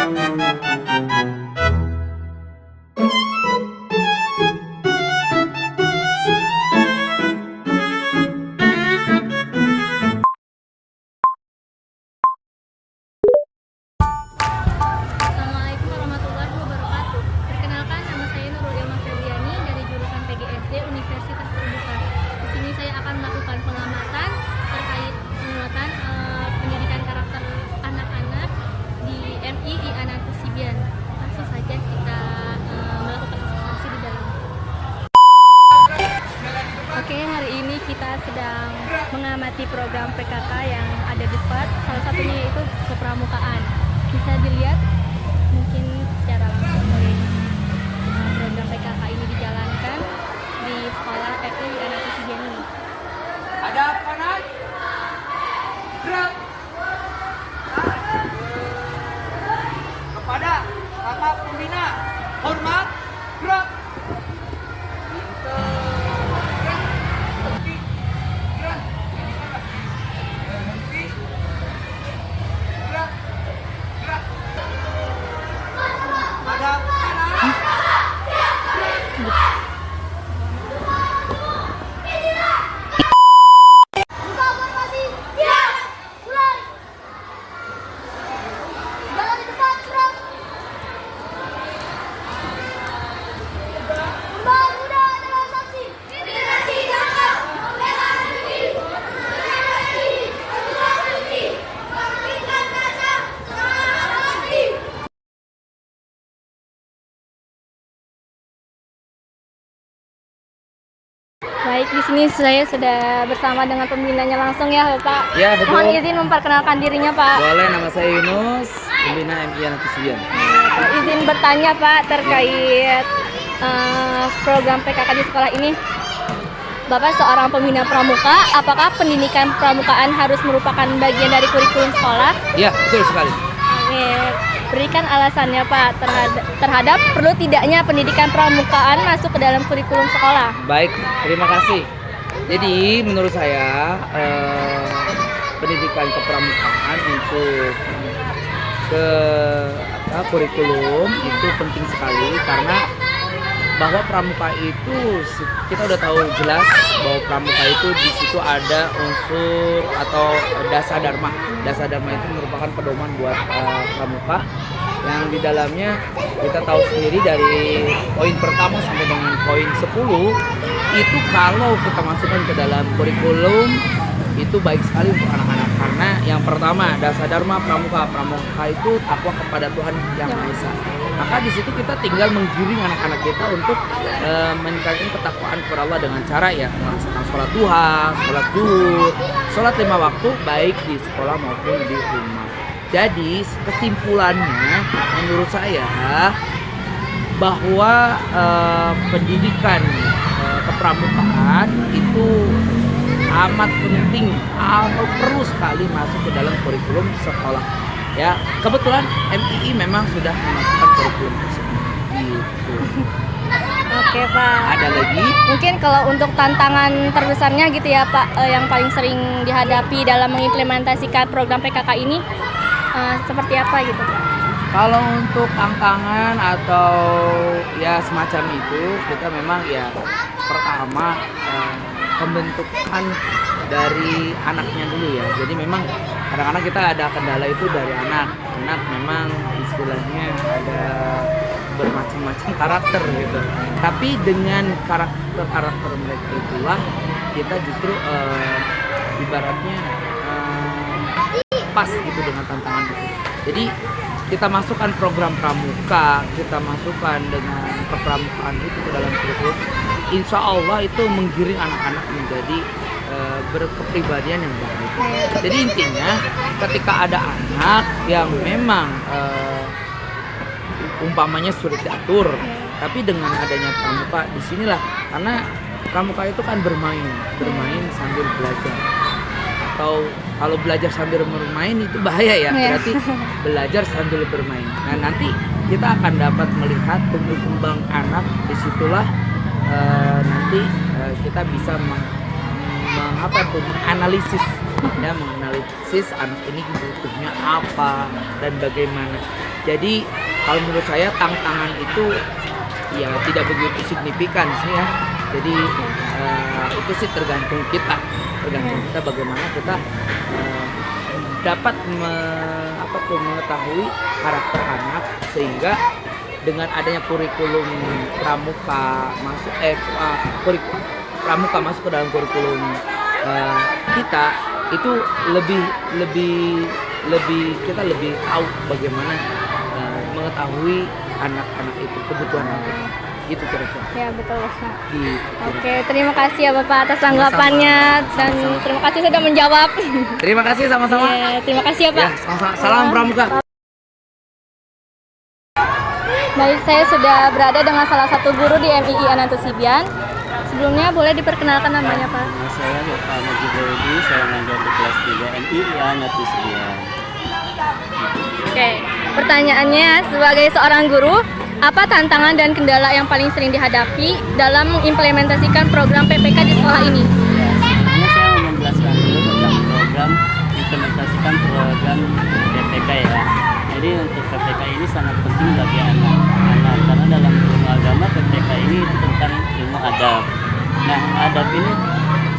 Assalamualaikum warahmatullahi wabarakatuh. Perkenalkan, nama saya Nurul Ilma Febriani dari jurusan PGSD Universitas Terbuka. Di sini saya akan melakukan pengamatan terkait penguatan pendidikan karakter anak-anak di MII Anantus Sibian. Langsung saja kita melakukan observasi di dalam. Oke, hari ini kita sedang mengamati program PKK yang ada di SPAT. Salah satunya yaitu kepramukaan. Bisa dilihat mungkin secara langsung bagaimana program PKK ini dijalankan di sekolah MII Anantus Sibian ini. Ada apa, Nak? Gerak. Kepada kakak pembina, hormat, gerak. Pinter. Gerak. Berhenti. Gerak. Berhenti. Gerak. Gerak. Ada apa, Nak? Buka formasi, siap, mulai. Jalan di depan, gerak. Pembangunan adalah saksi. Integrasi jangkau, membela negeri, membela diri, perguruan tinggi, membangkitkan rasa semangat negeri. Baik, di sini saya sudah bersama dengan pembinanya langsung ya, Pak. Ya, betul. Mohon izin memperkenalkan dirinya, Pak. Boleh, nama saya Yunus, pembina MII Anantus Sibian. Pak, izin bertanya, Pak, terkait program PKK di sekolah ini. Bapak seorang pembina pramuka, apakah pendidikan pramukaan harus merupakan bagian dari kurikulum sekolah? Ya, betul sekali. Oke, berikan alasannya, Pak, terhadap perlu tidaknya pendidikan pramukaan masuk ke dalam kurikulum sekolah. Baik, terima kasih. Jadi menurut saya pendidikan kepramukaan untuk kurikulum itu penting sekali karena bahwa pramuka itu kita udah tahu jelas bahwa pramuka itu di situ ada unsur atau dasa dharma. Dasa dharma itu merupakan pedoman buat pramuka yang di dalamnya kita tahu sendiri dari poin pertama sampai dengan poin 10 itu kalau kita masukkan ke dalam kurikulum itu baik sekali untuk anak-anak karena yang pertama dasa dharma pramuka itu takwa kepada Tuhan yang Maha Esa. Maka di situ kita tinggal menggiring anak-anak kita untuk meningkatkan ketakwaan kepada Allah dengan cara ya melaksanakan sholat duha, sholat zuhur, sholat 5 waktu baik di sekolah maupun di rumah. Jadi kesimpulannya menurut saya bahwa pendidikan kepramukaan itu amat penting atau perlu sekali masuk ke dalam kurikulum sekolah. Ya, kebetulan MII memang sudah memasukkan kurikulum tersebut. Gitu. Oke, Pak. Ada lagi? Mungkin kalau untuk tantangan terbesarnya gitu ya, Pak, yang paling sering dihadapi dalam mengimplementasikan program PKK ini seperti apa gitu, Pak? Kalau untuk tantangan atau ya semacam itu, kita memang ya pertama pembentukan dari anaknya dulu ya. Jadi memang kadang-kadang kita ada kendala itu dari anak. Anak memang istilahnya ada bermacam-macam karakter gitu. Tapi dengan karakter mereka itulah kita justru ibaratnya pas gitu dengan tantangan itu. Jadi kita masukkan program pramuka, kita masukkan dengan kepramukaan itu ke dalam kurikulum. Insya Allah itu menggiring anak-anak menjadi berkepribadian yang baik. Jadi intinya ketika ada anak yang memang umpamanya sulit diatur, tapi dengan adanya pramuka disinilah karena pramuka itu kan bermain sambil belajar. Atau kalau belajar sambil bermain itu bahaya ya, berarti belajar sambil bermain. Nah nanti kita akan dapat melihat tumbuh kembang anak, disitulah nanti kita bisa menganalisis ya, menganalisis anak ini butuhnya apa dan bagaimana. Jadi kalau menurut saya tantangan itu ya tidak begitu signifikan sih ya. Jadi itu sih tergantung kita bagaimana kita dapat mengetahui karakter anak, sehingga dengan adanya kurikulum pramuka pramuka masuk ke dalam kurikulum kita, itu kita lebih tahu bagaimana mengetahui anak-anak itu, kebutuhan anak gitu kira-kira. Ya betul Pak. Gitu. Oke, terima kasih ya Bapak atas tanggapannya dan Sama-sama. terima kasih sudah menjawab. Terima kasih sama-sama. Ya, terima kasih ya Pak. Ya, salam pramuka. Baik, saya sudah berada dengan salah satu guru di MII Ananto Sibian. Sebelumnya boleh diperkenalkan namanya Pak? Nama saya Bapak Najib Daudi, saya mengajar di kelas 3 MII Ananto Sibian. Oke, pertanyaannya sebagai seorang guru, apa tantangan dan kendala yang paling sering dihadapi dalam mengimplementasikan program PPK di sekolah ini? Sebelumnya saya mau menjelaskan dulu tentang program implementasikan program PPK ya. Jadi untuk PPK ini sangat penting bagi anak-anak, karena dalam ilmu agama PPK ini itu tentang ilmu adab. Nah, adab ini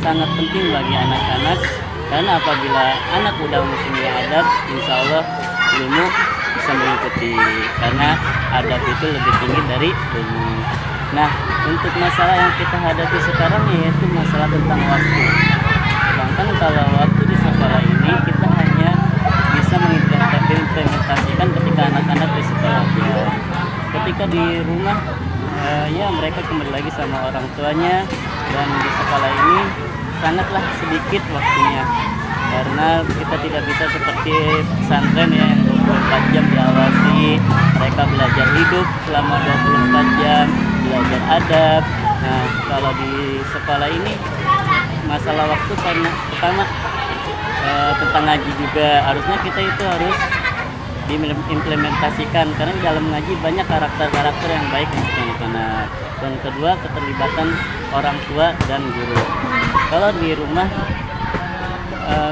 sangat penting bagi anak-anak, karena apabila anak udah mempunyai adab, insya Allah ilmu bisa mengikuti, karena adab itu lebih tinggi dari ilmu. Nah, untuk masalah yang kita hadapi sekarang yaitu masalah tentang waktu. Sedangkan kalau waktu di sekolah ini kita hanya bisa mengimplementasikan ketika anak-anak di sekolah aja. Ketika di rumah ya mereka kembali lagi sama orang tuanya, dan di sekolah ini sangatlah sedikit waktunya, karena kita tidak bisa seperti pesantren ya yang 24 jam diawasi, mereka belajar hidup selama 24 jam, belajar adab. Nah, kalau di sekolah ini masalah waktu karena pertama tentang ngaji juga, harusnya kita itu harus diimplementasikan, karena di dalam ngaji banyak karakter-karakter yang baik untuk anak-anak. Dan kedua, keterlibatan orang tua dan guru. Kalau di rumah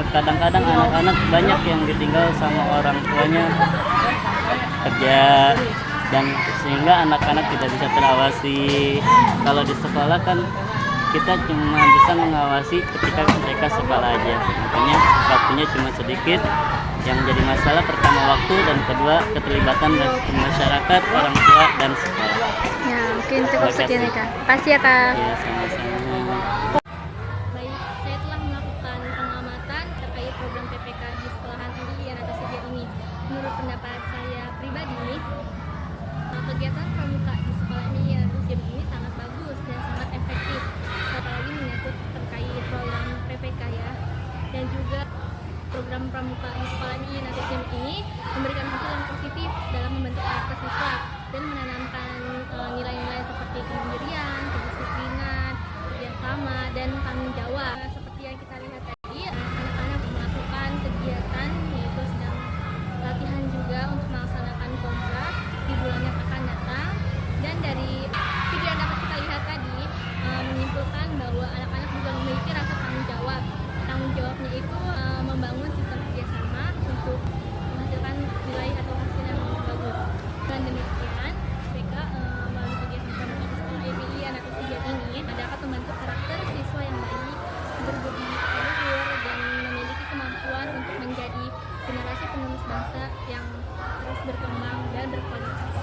kadang-kadang anak-anak banyak yang ditinggal sama orang tuanya kerja, dan sehingga anak-anak tidak bisa terawasi. Kalau di sekolah kan kita cuma bisa mengawasi ketika mereka sekolah aja, makanya waktunya cuma sedikit. Yang jadi masalah pertama waktu, dan kedua keterlibatan dari masyarakat, orang tua, dan sekolah. Ya, mungkin cukup sekian ya Kak. Makasih ya Kak. Ya, sama-sama. Baik, saya telah melakukan pengamatan terkait program PPK di sekolahan MII Ananto Sibian ini. Menurut pendapat saya pribadi, kegiatan pramuka di sekolah MII Ananto Sibian ini sangat bagus dan sangat efektif, apalagi menyangkut terkait program PPK ya. Dan juga program pramuka di sekolah MII Ananto Sibian ini memberikan hasil yang positif dalam membentuk karakter siswa dan menanamkan nilai-nilai seperti kemandirian, kedisiplinan, kerjasama, dan tanggung jawab. Seperti yang kita lihat tadi, anak-anak melakukan kegiatan yaitu sedang latihan juga untuk melaksanakan kontra di bulan yang akan datang. Dan dari video yang dapat kita lihat tadi menyimpulkan bahwa anak-anak juga memiliki rasa tanggung jawab. Tanggung jawabnya itu membangun sistem kerjasama untuk menghasilkan nilai atau hasil yang bagus. Dan demikian, mereka melalui kegiatan pramuka di sekolah MII Ananto Sibian ini dapat membentuk karakter siswa yang baik, berbudi luhur, dan memiliki kemampuan untuk menjadi generasi penerus bangsa yang terus berkembang dan berkualitas.